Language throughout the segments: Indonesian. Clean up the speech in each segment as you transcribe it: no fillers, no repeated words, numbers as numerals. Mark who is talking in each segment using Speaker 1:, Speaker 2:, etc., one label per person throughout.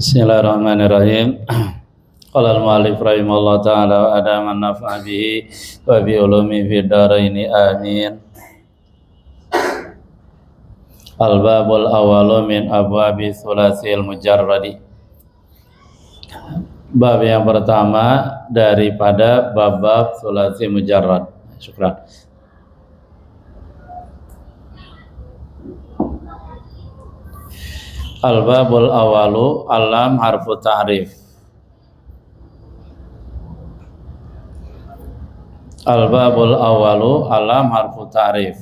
Speaker 1: Bismillahirrahmanirrahim. Qala al-mu'allif rahimahullah ta'ala wa adaman nafa'a bihi wa bi ulumi fid dharaini amin. Al-babul awalu min abwabi thulathil mujarradi. Bab yang pertama daripada bab-bab thulathi mujarrad. Syukran. Al-babul awalu alam harfu ta'rif. Al-babul awalu alam harfu ta'rif.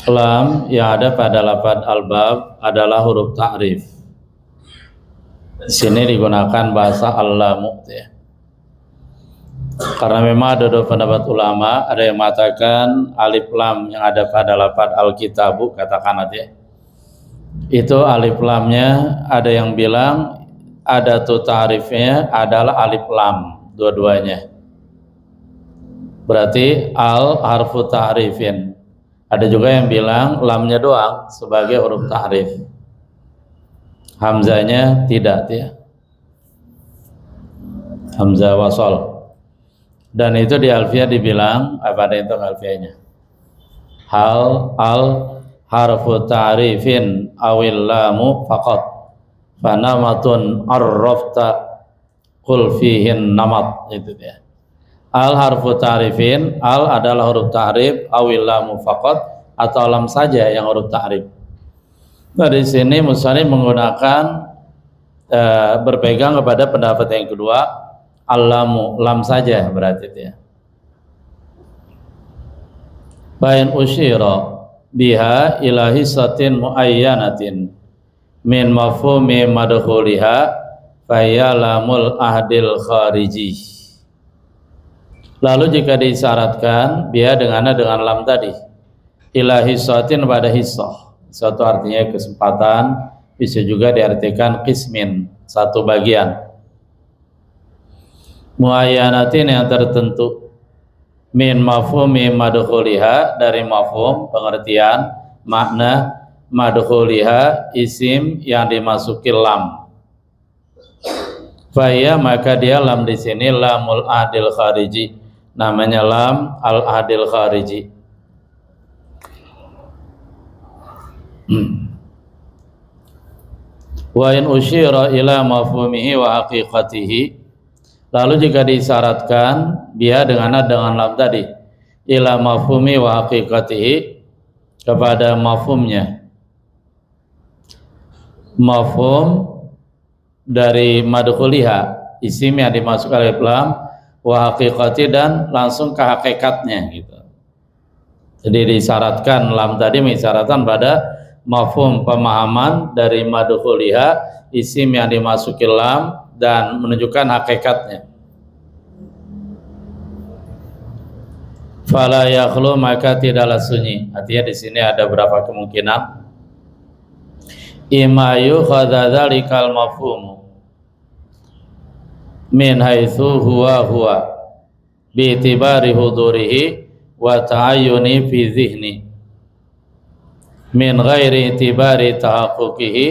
Speaker 1: Lam yang ada pada lafaz al-bab adalah huruf ta'rif. Di sini digunakan bahasa al-lamu ya. Karena memang ada dua pendapat ulama, ada yang mengatakan alif lam yang ada pada lafaz al-kitabu, katakan aja. Itu alif lamnya ada yang bilang ada tu ta'rifnya adalah alif lam dua-duanya. Berarti al harfu ta'rifin. Ada juga yang bilang lamnya doang sebagai huruf ta'rif. Hamzanya tidak ya. Hamzah wasol. Dan itu di alfiyah dibilang apa ada itu alfiyahnya? Hal al harfu ta'rifin awil lamu faqat fanamatun arrafta qul fihin namat. Itu dia. Al harfu ta'rifin, al adalah huruf ta'rif awil lamu faqat atau lam saja yang huruf ta'rif. Nah, di sini musannif menggunakan berpegang kepada pendapat yang kedua, al-lamu, lam saja berarti ya. Bain usyira biha ila hissatin muayyanatin min mafhumi madkhuliha fa lamul ahdil khariji. Lalu jika disyaratkan biha dengan lam tadi ila hissatin pada hissah, satu artinya kesempatan, bisa juga diartikan qismin, satu bagian, muayyanatin yang tertentu, min mafhumi madkhuliha dari mafhum pengertian makna madkhuliha isim yang dimasuki lam. Faya maka dia lam di sini lamul adil khariji, namanya lam al adil khariji. Wa in usyira ila mafhumihi wa haqiqatihi. Lalu jika disyaratkan dia dengan lam tadi ila mafhumi wa haqiqatihi, kepada mafhumnya, mafhum dari madkhuliha isim yang dimasukkan alif lam, wa haqiqati dan langsung ke hakikatnya gitu. Jadi disyaratkan lam tadi mengisyaratkan pada mafhum pemahaman dari madkhuliha isim yang dimasuki lam dan menunjukkan hakikatnya. Fala yakhlu maka tidaklah sunyi. Artinya di sini ada berapa kemungkinan. Imma yukhadha dzalikal mafhumu min haitsu huwa bi itibari hudurihi wa ta'ayyuni fi dhihni min ghairi itibari tahaqquqihi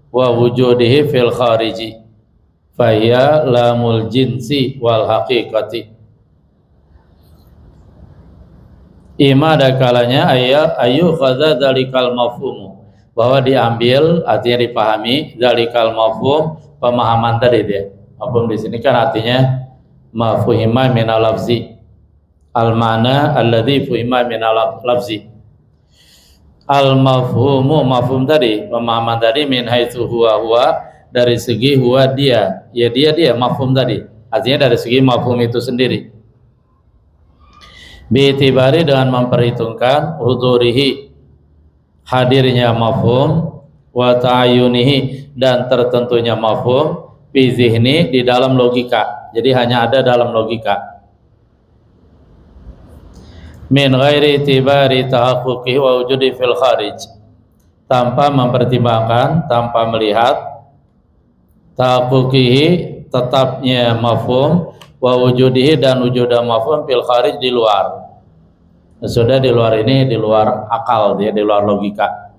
Speaker 1: wa wujudihi fil khariji fahiya lamul jinsi wal haqiqati. Ima ada kalanya ayu khadza dzalikal mafhum, bahwa diambil artinya dipahami dzalikal mafhum pemahaman tadi dia. Mafhum di sini kan artinya mafhuma min al-lafzi, al-ma'na alladzi fuhima min al-lafzi. Al-mafhumu mafhum tadi, pemahaman tadi min haitsu huwa dari segi huwa dia, ya dia mafhum tadi. Artinya dari segi mafhum itu sendiri. Bi'tibari dengan memperhitungkan hudurihi hadirnya mafhum, wa ta'ayyunihi dan tertentunya mafhum, fi zihni di dalam logika. Jadi hanya ada dalam logika. Min ghairi itibari tahaqquqihi wa wujudi fil kharij, tanpa mempertimbangkan, tanpa melihat tahaqquqihi tetapnya mafhum, wa wujudihi dan wujuda mafhum fil kharij di luar. Sudah di luar ini, di luar akal dia, di luar logika.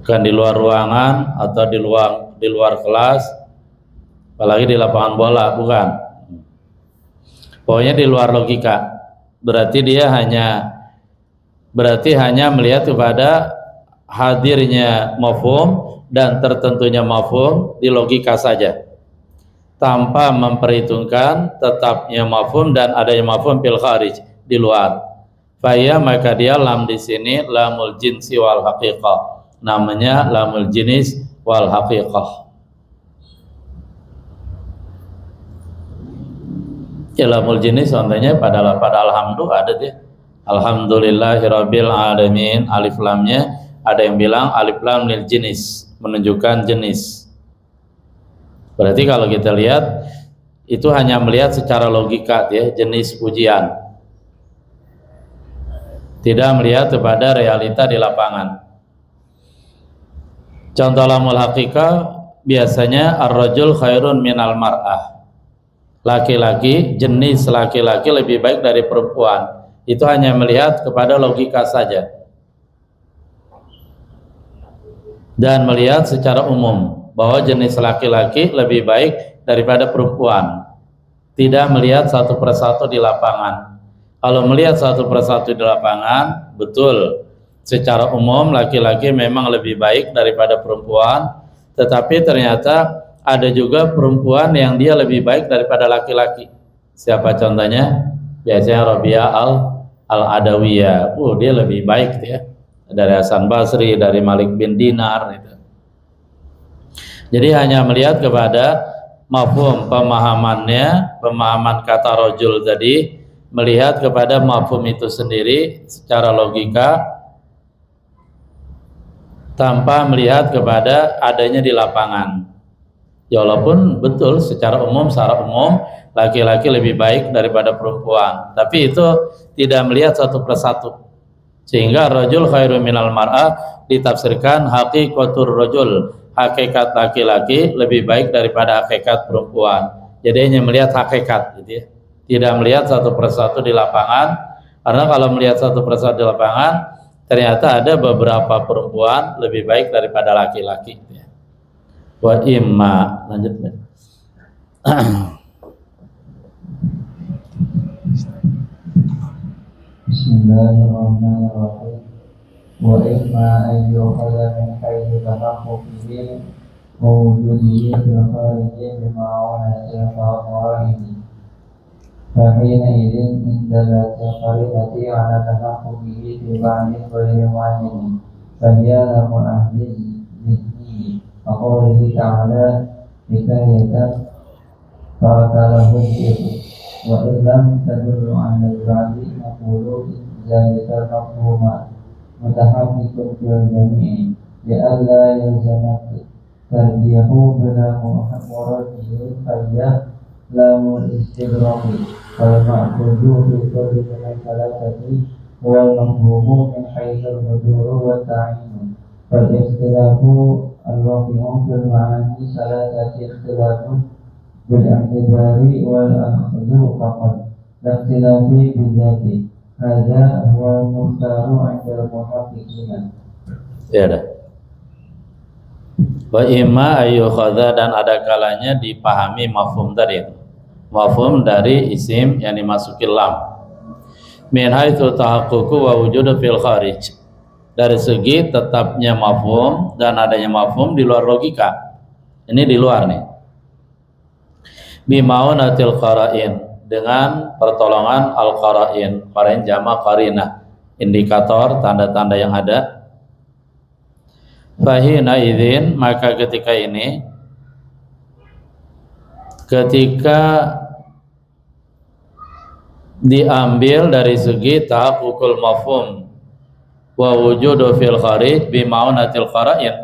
Speaker 1: bukan di luar ruangan atau di luar kelas, apalagi di lapangan bola, bukan. Pokoknya di luar logika. Berarti dia hanya melihat kepada hadirnya mafhum dan tertentunya mafhum di logika saja, tanpa memperhitungkan tetapnya mafhum dan adanya mafhum fil kharij, di luar. Faya, maka dia lam di sini lamul jinsi wal haqiqah, namanya lamul jinis wal haqiqah. Ya, lamul jinis contohnya pada alhamdulillah ada dia. Alhamdulillahirabbil alamin, alif lamnya ada yang bilang alif lam lil jinis, menunjukkan jenis. Berarti kalau kita lihat itu hanya melihat secara logika ya, jenis pujian. Tidak melihat kepada realita di lapangan. Contoh lamul haqiqah biasanya ar-rajul khairun minal mar'ah. Laki-laki, jenis laki-laki lebih baik dari perempuan. Itu hanya melihat kepada logika saja. Dan melihat secara umum bahwa jenis laki-laki lebih baik daripada perempuan. Tidak melihat satu persatu di lapangan. Kalau melihat satu persatu di lapangan, betul, secara umum laki-laki memang lebih baik daripada perempuan, tetapi ternyata ada juga perempuan yang dia lebih baik daripada laki-laki. Siapa contohnya? Biasanya Rabi'ah al-Adawiyah. Dia lebih baik ya, dari Hasan Basri, dari Malik bin Dinar gitu. Jadi hanya melihat kepada mafhum pemahamannya, pemahaman kata rajul tadi, melihat kepada mafhum itu sendiri secara logika tanpa melihat kepada adanya di lapangan. Ya, walaupun betul secara umum laki-laki lebih baik daripada perempuan, tapi itu tidak melihat satu persatu, sehingga rajul khairu minal mar'ah ditafsirkan haqiqatur rajul, hakikat laki-laki lebih baik daripada hakikat perempuan. Jadi hanya melihat hakikat gitu ya, tidak melihat satu persatu di lapangan, karena kalau melihat satu persatu di lapangan ternyata ada beberapa perempuan lebih baik daripada laki-laki gitu ya. Wa imma, lanjut ya.
Speaker 2: Bismillahirrahmanirrahim. Wa imma an yu'khadha min haythu tahaqquqihi wa wujudihi fil khariji bima'unatin fa'awaihi. Fahina idin indala qarinati ala tahaqquqihi fi ba'di ghairi wahidin. Fahiya lamul ahli zihni. Faqawlihi ta'ala hikayatan fa'atalahu itu. Wa illam tadullu ala al-ba'di naqulu zalika mafhuma mutahaqqiqun fil jami'i li'alla yalzamat tarjihu bila muharrajih fayya lamul istidraki wal ma'budu fi kulli min salatati wal mafhumu min haythul huduru wa ta'inu fal ikhtilafu al-waqi'u fil ma'ani salatati ikhtilafun bil-i'tibari wal-akhdhu faqad lakhtilafi bizati hadha huwa al-mukhtaru 'inda al-muhaqqiqina.
Speaker 1: Ya dah. Wa imma ayyukhadha, dan ada kalanya dipahami mafhum tadi, mafhum dari isim yang dimasuki lam, min haitsu tahaqququ wa wujudu fil kharij, dari segi tetapnya mafhum dan adanya mafhum di luar logika. Ini di luar nih. Bimaunatil qara'in, dengan pertolongan al-qara'in. Qara'in jama' qarinah, indikator, tanda-tanda yang ada. Fahina idzin, maka ketika ini, ketika diambil dari segi tahaqqul mafhum wa wujudu fil kharij bimaunatil qara'in,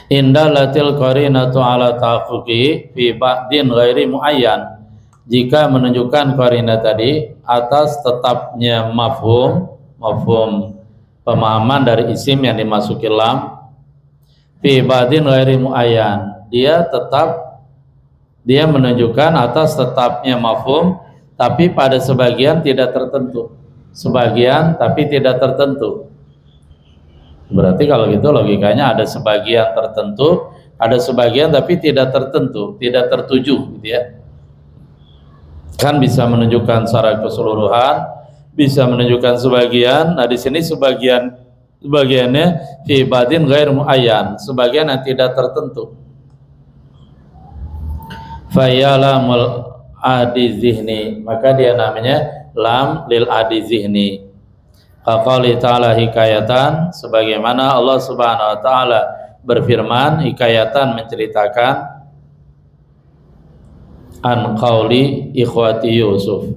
Speaker 1: indalatil qarinatu ala tahaqquqi fi ba'din ghairi muayyan, jika menunjukkan qarinah tadi atas tetapnya mafhum pemahaman dari isim yang dimasuki lam, fi ba'din ghairi muayyan, dia menunjukkan atas tetapnya mafhum tapi pada sebagian tidak tertentu, sebagian tapi tidak tertentu. Berarti kalau gitu logikanya ada sebagian tertentu, ada sebagian tapi tidak tertentu, tidak tertuju gitu ya. Kan bisa menunjukkan secara keseluruhan, bisa menunjukkan sebagian. Nah di sini sebagiannya fi batin ghair muayyan, sebagian yang tidak tertentu. Fayalamul adi zihni, maka dia namanya lam lil adi zihni. Qaqali ta'ala hikayatan, sebagaimana Allah Subhanahu wa taala berfirman hikayatan menceritakan an qauli ikhwati Yusuf,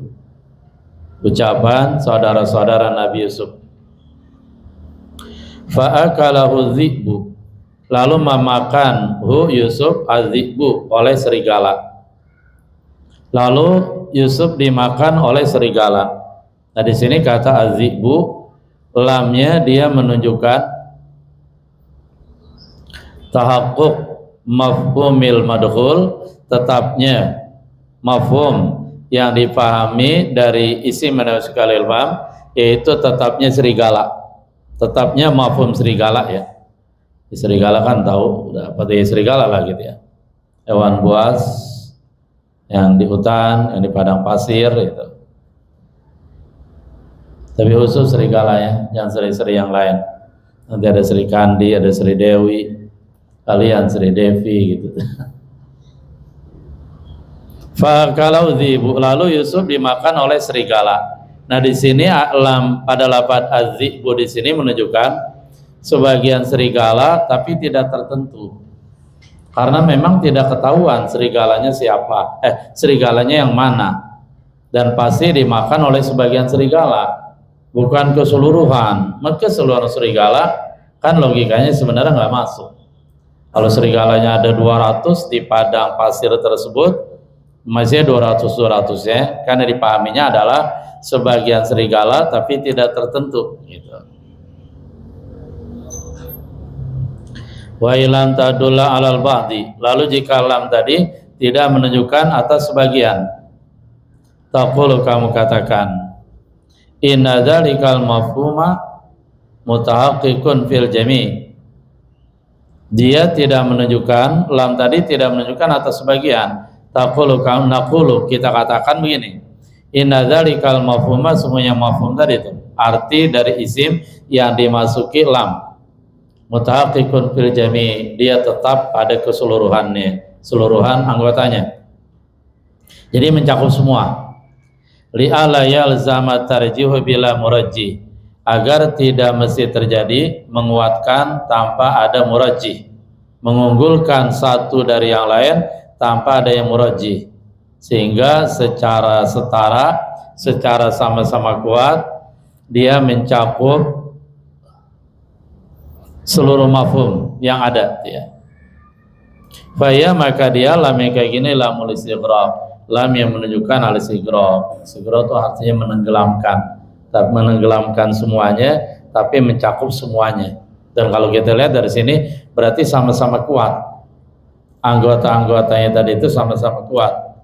Speaker 1: ucapan saudara-saudara Nabi Yusuf. Fa'akalahu dhi'bu, lalu memakan Yusuf az-dhi'bu, oleh serigala. Lalu Yusuf dimakan oleh serigala. Nah di sini kata az-dhi'bu, lamnya dia menunjukkan tahaqquk mafhumil madkhul, tetapnya mafhum yang dipahami dari isim menunjukkan ilham, yaitu tetapnya serigala, tetapnya mafhum serigala ya. Serigala kan tahu udah apa itu serigala lah gitu ya, hewan buas yang di hutan, yang di padang pasir gitu. Tapi khusus serigala ya, jangan seri-seri yang lain. Nanti ada Sri Kandi, ada Sri Dewi, kalian Sri Devi gitu. Fakalau dzibu, lalu Yusuf dimakan oleh serigala. Nah di sini lam pada lafaz az-dzibu di sini menunjukkan sebagian serigala, tapi tidak tertentu. Karena memang tidak ketahuan serigalanya siapa, serigalanya yang mana, dan pasti dimakan oleh sebagian serigala, bukan keseluruhan. Maka keseluruhan serigala kan logikanya sebenarnya nggak masuk. Kalau serigalanya ada 200 di padang pasir tersebut, masih 200 ya, karena dipahaminya adalah sebagian serigala tapi tidak tertentu gitu. Wa ilan tadulla alal ba'di, lalu jika lam tadi tidak menunjukkan atas sebagian, taqulu, kamu katakan inna dzalikal mafhuma mutahaqqiqun fil jami', dia tidak menunjukkan, lam tadi tidak menunjukkan atas sebagian. Taqulu, kamu, naqulu, kita katakan begini, inna dzalikal mafhuma, semuanya mafhum tadi itu arti dari isim yang dimasuki lam, mutahaqqiqun fil jami', dia tetap pada keseluruhannya, seluruhan anggotanya, jadi mencakup semua. Li'ala yalzama tarjihu bila murajjih, agar tidak mesti terjadi menguatkan tanpa ada murajjih, mengunggulkan satu dari yang lain tanpa ada yang murajjih, sehingga secara setara, secara sama-sama kuat dia mencakup seluruh mafhum yang ada ya. Faya, maka dia lam yang kayak gini lamul istighraq, lam yang menunjukkan al-istighraq. Istighraq itu artinya menenggelamkan, tapi menenggelamkan semuanya, tapi mencakup semuanya. Dan kalau kita lihat dari sini berarti sama-sama kuat, anggota-anggotanya tadi itu sama-sama kuat,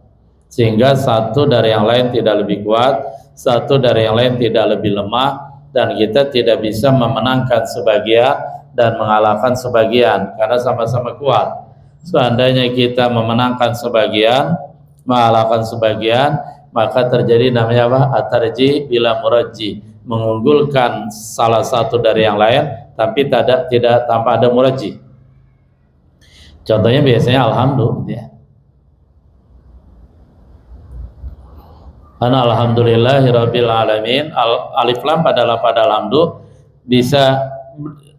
Speaker 1: sehingga satu dari yang lain tidak lebih kuat, satu dari yang lain tidak lebih lemah, dan kita tidak bisa memenangkan sebagian dan mengalahkan sebagian karena sama-sama kuat. Seandainya kita memenangkan sebagian, mengalahkan sebagian, maka terjadi namanya apa? At-tarjih bila murajjih, mengunggulkan salah satu dari yang lain tapi tidak tanpa ada murajjih. Contohnya biasanya alhamdulillah ya. Ana alhamdulillahirabbil alamin, alif lam pada alhamdu bisa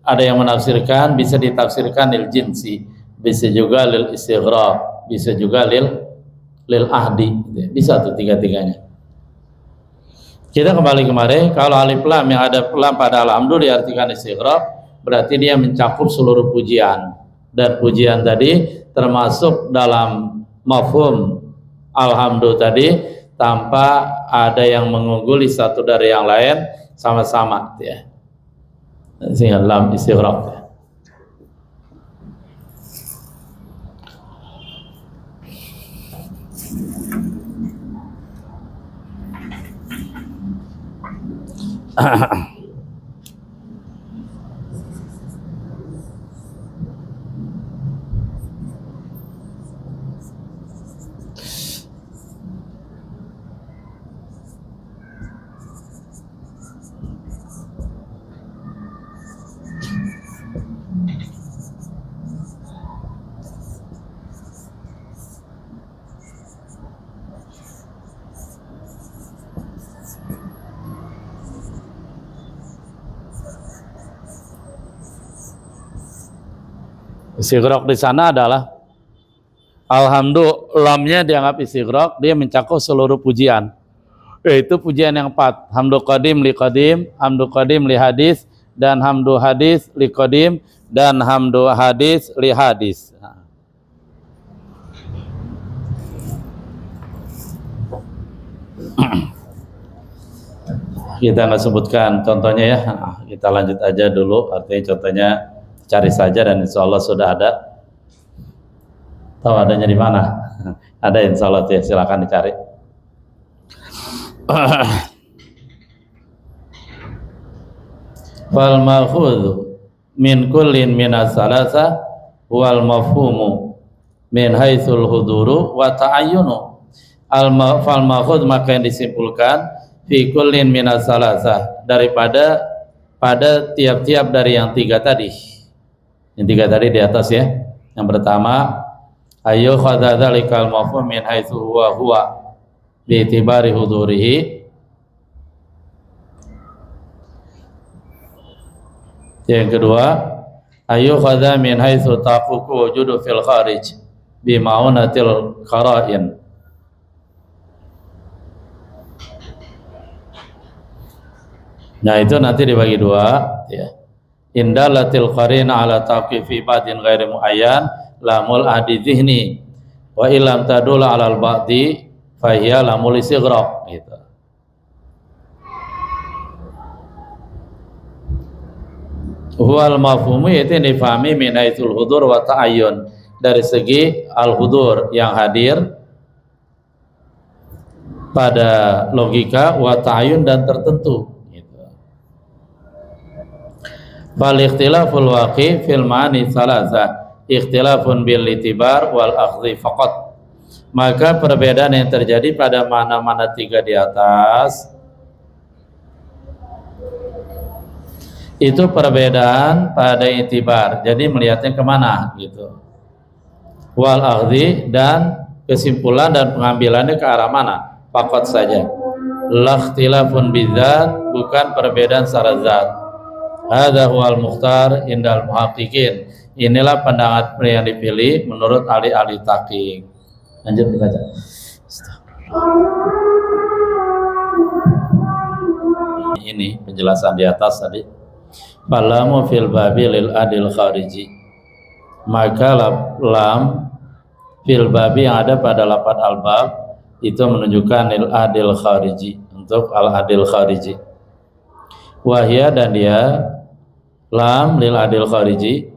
Speaker 1: ada yang menafsirkan, bisa ditafsirkan lil jinsi, bisa juga lil istighraq, bisa juga lil ahdi, bisa tuh tiga-tiganya. Kita kembali kemarin, kalau alif lam yang ada lam pada alhamdu diartikan istighraq, berarti dia mencakup seluruh pujian. Dan pujian tadi termasuk dalam mafhum alhamdu tadi, tanpa ada yang mengungguli satu dari yang lain, sama-sama ya. Sehingga lam istighraq ya. Istighraq di sana adalah alhamdu, lamnya dianggap istighraq, dia mencakup seluruh pujian. Yaitu pujian yang 4, hamdu qadim li qadim, hamdu qadim li hadis, dan hamdu hadis li qadim, dan hamdu hadis li hadis. Kita nggak sebutkan contohnya ya, kita lanjut aja dulu. Artinya contohnya cari saja dan insya Allah sudah ada. Tahu adanya di mana? Ada insya Allah ya, silakan dicari. Fal ma'khudhu min kullin minas salasa wal mafhumu min haitsul huduru wa ta'ayyunu. Fal ma'khudh, maka yang disimpulkan fi kullin minas salasa, daripada pada tiap-tiap dari yang 3 tadi. Yang 3 tadi di atas ya. Yang pertama, ayu khadza dzalikal mafhum min haitsu huwa bi itibari hudurihi. Yang kedua, ayu khadza min haitsu taququ wujudu fil kharij bi ma'unatil qara'in. Nah itu nanti dibagi 2 ya. Indalatil qarina ala tawqifi ba'din ghairi muayyan lamul adi dhihni wa illam tadula alal ba'di fahiya lamul istighraq gitu. Huwal mafhumu, yaitu difahami min haitsul hudur wa ta'ayyun, dari segi al-hudur yang hadir pada logika, wa ta'ayyun dan tertentu. Fal ikhtilaful waqi fil ma'ani thalatha ikhtilafun bil itibar wal akhdhi faqat. Maka perbedaan yang terjadi pada mana-mana 3 di atas itu perbedaan pada itibar, jadi melihatnya kemana gitu. Wal akhdhi, dan kesimpulan dan pengambilannya ke arah mana, faqat saja. La ikhtilafun bidzat, bukan perbedaan secara zat. Hadza huwal mukhtar indal muhaqqiqin. Inilah pandangan yang dipilih menurut ahli-ahli tahqiq. Lanjut dibaca. Ini penjelasan di atas tadi. Falamu fil babi lil adil khariji. Maka lam fil babi yang ada pada lafaz al-bab itu menunjukkan lil adil khariji, untuk al adil khariji. Wahya, dan dia lam lil adil khariji,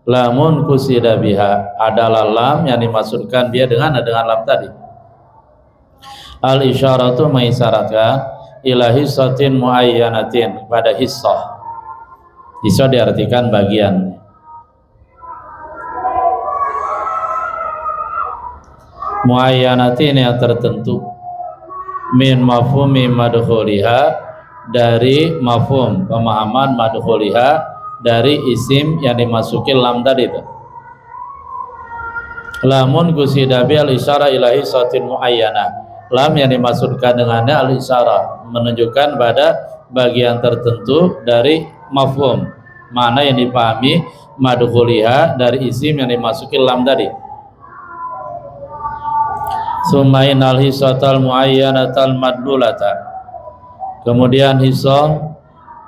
Speaker 1: lamun kusida biha, adalah lam yang dimaksudkan dia dengan lam tadi. Al isyaratu mengisyaratkan ila hissatin muayyanatin, pada hissah. Hissah diartikan bagian. Muayyanatin yang tertentu, min mafhumi madkhuliha, dari mafhum pemahaman madkhuliha, dari isim yang dimasuki lam tadi itu. Lamun kusida bi al isyara ilahi satin muayyana, lam yang dimaksudkan dengannya al isyara, menunjukkan pada bagian tertentu dari mafhum, mana yang dipahami madkhuliha, dari isim yang dimasuki lam tadi. Sumainal hisatal muayyanatal madlulata, kemudian hissah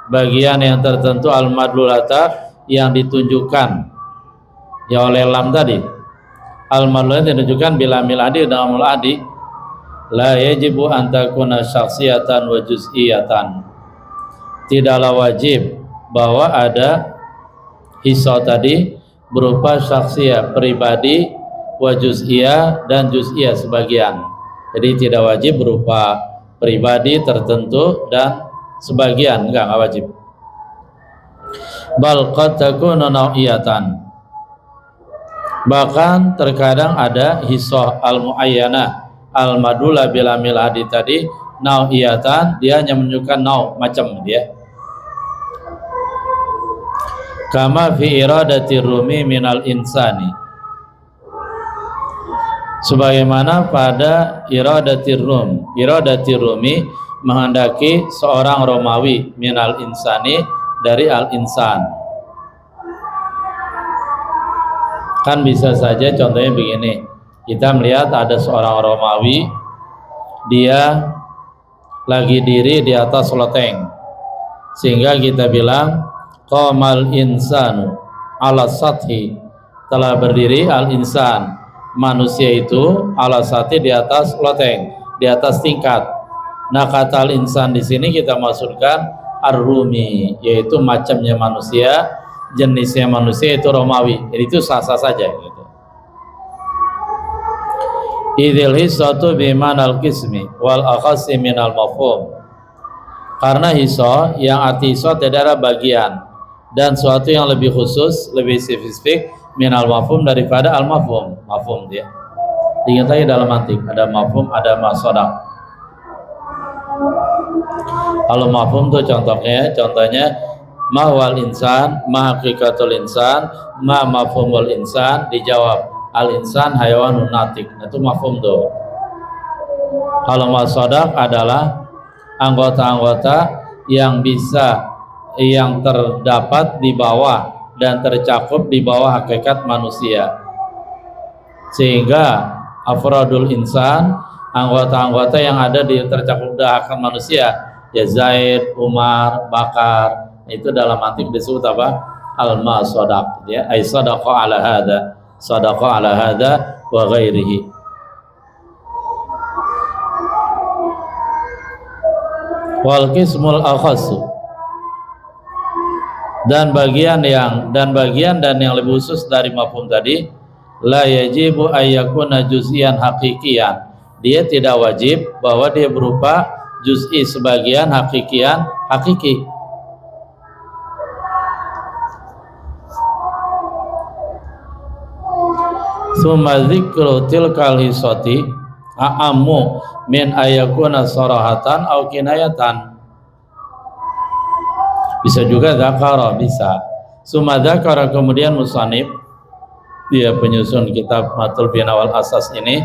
Speaker 1: bagian yang tertentu al-madlulata, yang ditunjukkan ya oleh lam tadi. Al-madlulata ditunjukkan bila miladi dan muladi, la yajibu an takuna syakhsiyatan wa juz'iyatan, tidaklah wajib bahwa ada hissah tadi berupa syakhsiyah pribadi, wa juz'iyah dan juz'iyah sebagian. Jadi tidak wajib berupa pribadi tertentu dan sebagian, enggak wajib. Bal qad takunu nau'iyatan, bahkan terkadang ada hissah al-muayyanah al-madula bila miladi tadi nau'iyatan, dia hanya menunjukkan nau, macam dia. Kama fi iradati rumi minal insani, sebagaimana pada iradatir rumi menghendaki seorang Romawi, minal insani, dari al insan. Kan bisa saja contohnya begini, kita melihat ada seorang Romawi, dia lagi diri di atas loteng, sehingga kita bilang qamal insanu ala sathi, telah berdiri al insan, manusia itu ala sathi, di atas loteng, di atas tingkat. Nah, kata al insan di sini kita masukkan ar-rumi, yaitu macamnya manusia, jenisnya manusia itu Romawi. Jadi itu sah-sah saja gitu. Idil hissatu bimanal qismi wal akhasi minal mafhum. Karena hiso, yang arti hiso adalah bagian, dan suatu yang lebih khusus, lebih spesifik minal mafhum daripada al mafhum. Mafhum dia. Ingat aja dalam antik ada mafhum, ada masodak. Kalau mafhum tuh contohnya ma wal insan, ma hakikatul insan, ma mafhumul insan, dijawab al insan hayawanun natik. Itu mafhum tuh. Kalau masodak adalah anggota-anggota yang terdapat di bawah dan tercakup di bawah hakikat manusia, sehingga afradul insan, anggota-anggota yang ada di tercakup di hakikat manusia, ya Zaid, Umar, Bakar, itu dalam antik disebut apa? Al-masodak, ya, ay sadaqa ala hada wa ghairihi. Wal qismul akhasu, dan bagian yang lebih khusus dari mafhum tadi, la yajibu ayyakuna juz'iyan haqiqiyan, dia tidak wajib bahwa dia berupa juz'i, sebagian, hakikian, hakiki. Summa dzikru tilkal hisati a'ammu min ayakuna sarahatan au kinayatan. Bisa juga dzakara, bisa. Summa dzakara, kemudian musannif, dia penyusun kitab Matul Bina wal Asas ini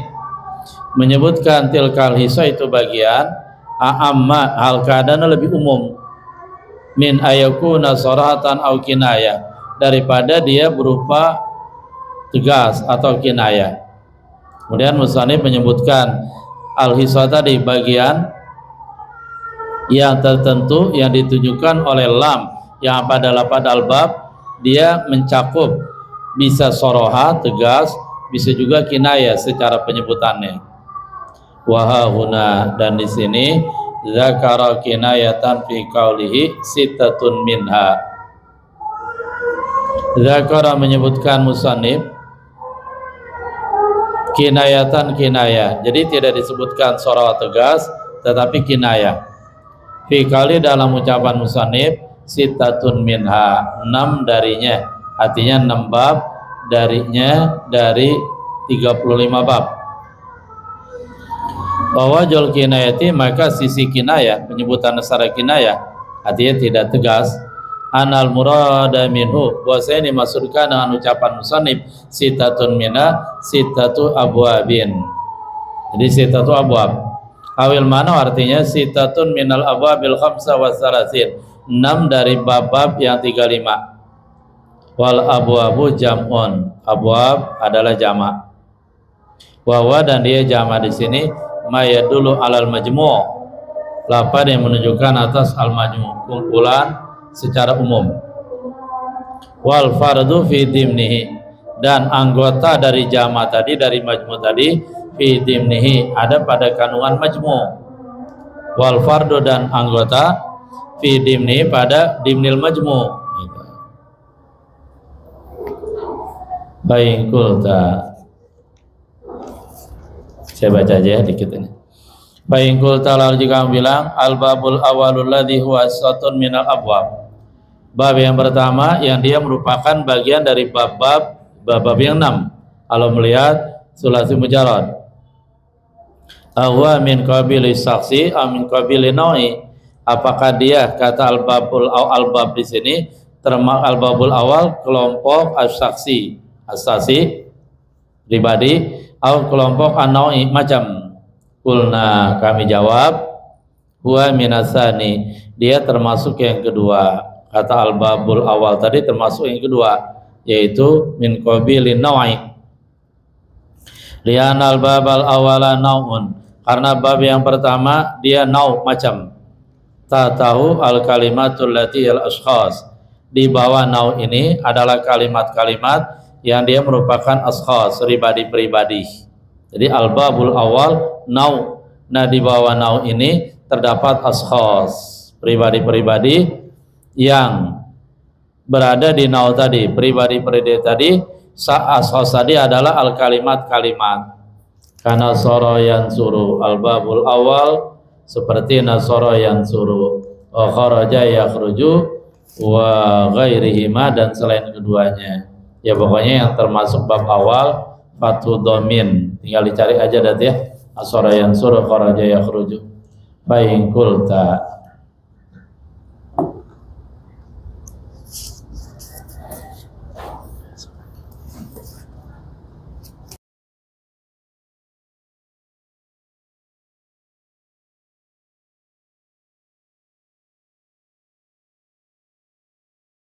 Speaker 1: menyebutkan tilkal hisa, itu bagian, a'amma, hal keadaan lebih umum, min ayakuna sarahatan au kinayah, daripada dia berupa tegas atau kinayah. Kemudian musannif menyebutkan al-hisa tadi bagian yang tertentu yang ditunjukkan oleh lam yang pada lafaz al-bab, dia mencakup bisa soroha, tegas, bisa juga kinayah secara penyebutannya. Wahahuna, dan di sini zakara kinayatan fi qaulihi sittatun minha. Zakara, menyebutkan musannif kinayatan, kinayah, jadi tidak disebutkan soroha tegas tetapi kinayah. Fi qauli, dalam ucapan musannif, sittatun minha, 6 darinya, artinya 6 bab darinya, dari 35 bab. Bahwa jol kinayati, maka sisi kinayah, penyebutan secara kinayah, artinya tidak tegas, anal murada minhu, bahwasanya dimaksudkan dengan ucapan musannif sittatun minha, sittatu abwabin, jadi sittatu abwab. Awil mana artinya sittatun minal abwabil khamsa wa salasin, 6 dari bab-bab yang 35. Wal abwabu jam'un, abwab adalah jamak. Wawa, dan dia jamak di sini mayadulu alal majmu', lafaz yang menunjukkan atas al majmu', kumpulan secara umum. Wal fardu fi dimnihi, dan anggota dari jamak tadi, dari majmu' tadi, fi dimnihi, ada pada kandungan majmu'. Wal fardu, dan anggota, fi dimnihi, pada dimnil majmu'. Baik, kulta, saya baca aja ya dikit ini. Baik, kulta, lalu jika kamu bilang al babul awalul ladzi huwa satun minal abwab, bab yang pertama yang dia merupakan bagian dari bab-bab yang 6. Kalau melihat sulasi mujarrad, ahwa min qabili saksi amin qabili nawi, apakah dia, kata al-babul al-bab di sini termasuk al-babul awal, kelompok as-saksi, as-saksi pribadi, atau kelompok an-nawi, macam. Kulna, kami jawab, huwa minasani, dia termasuk yang kedua. Kata al-babul awal tadi termasuk yang kedua, yaitu min qabilin naw'i. Lianal babal awala nau'un, karena bab yang pertama dia nau' macam. Tahu al kalimatul lati al ashkhas, di bawah nau' ini adalah kalimat-kalimat yang dia merupakan ashkhas, pribadi-pribadi. Jadi al babul awal nau'. Nah di bawah nau' ini terdapat ashkhas, pribadi-pribadi yang berada di nau' tadi. Pribadi-pribadi tadi, ashkhas tadi adalah al kalimat-kalimat. Karena soro yang suruh al babul awal seperti nasoro yang suruh, kharaja yakhruju wa ghairihima, dan selain keduanya. Ya pokoknya yang termasuk bab awal fatu domin, tinggal dicari aja dati ya, nasoro yang suruh, kharaja yakhruju. Baik kulta